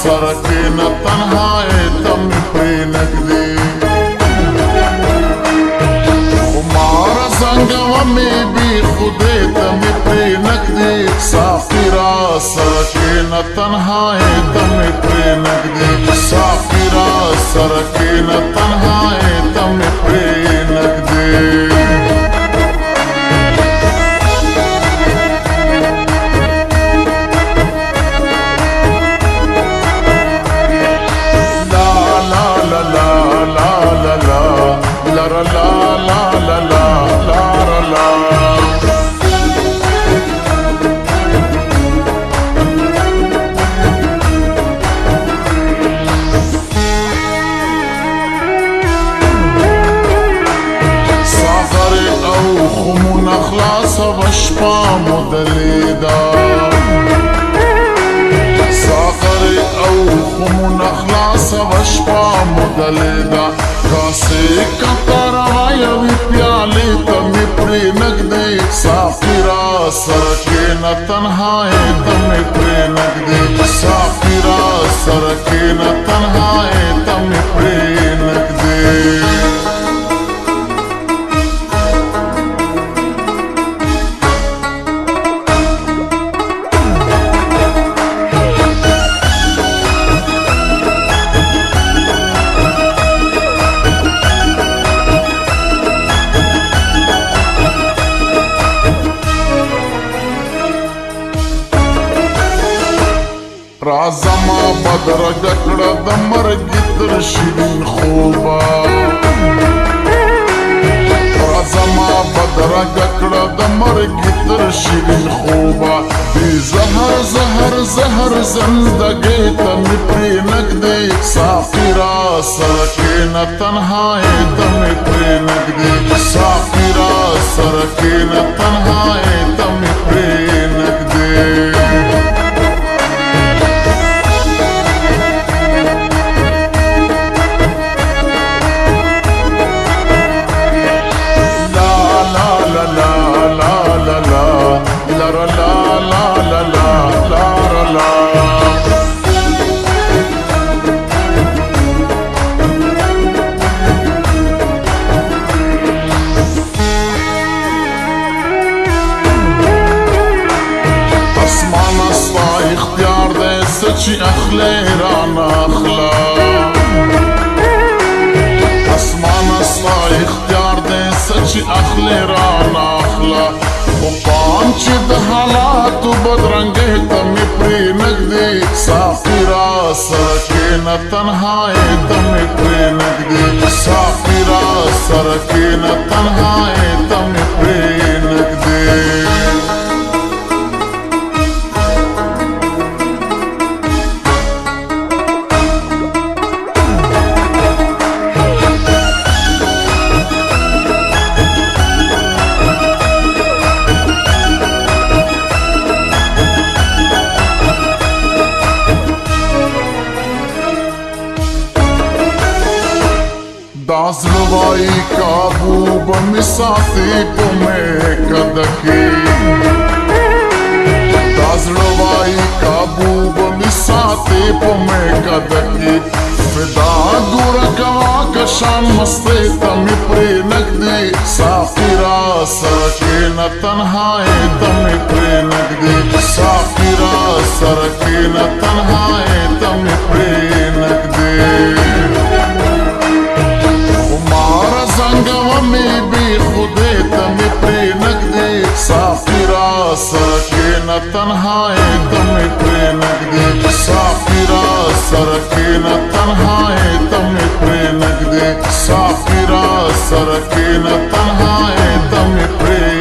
سرکینا تنهایی تم پری نگدی خمارا زنگا می بی خودی تم پری نگدی سافیرا سرکینا تنهایی تم پری نگدی سافیرا سرکینا تنهایی تم پری نگدی خمون اخلاص وشپا مدلیدا ساقر او خمون اخلاص وشپا مدلیدا کاسی کتر آیوی پیالی تمی پری نگدی سافیرا سرکینا تنهایی تمی پری نگدی سافیرا سرکینا تنهایی تمی پری نگدی رازما بدر جکڑا دمر گتر شیرین خوبا رازما بدر جکڑا دمر گتر شیرین خوبا بی زہر زہر زہر زندگی تم پری نگدی سافیرا سرکینا تنہائی تم پری نگدی سافیرا سرکینا تنہائی تم پری نگدی اختیار دے سچی اخلے رانا اخلا اسمان اسلا اختیار دے سچی اخلے رانا اخلا وہ پانچ دحالات بدرنگے تمی پری نگدی سافیرا سرکینا تنہائی تمی پری نگدی سافیرا سرکینا تنہائی تمی پری نگدی دازلوائی کابو بمساتی پمے کدکی دازلوائی کابو بمساتی پمے کدکی فدا دورا کوا کشان مستی تمی پری نگدی سافیرا سرکینا تنہائی تمی پری نگدی سافیرا سرکینا تنہائی تمی پری نگدی زنگا می بی خودی تمی پری نگدی سافیرا سرکینا تنہائی تمی پری نگدی سافیرا سرکینا تنہائی تمی پری نگدی سافیرا سرکینا تنہائی تمی پری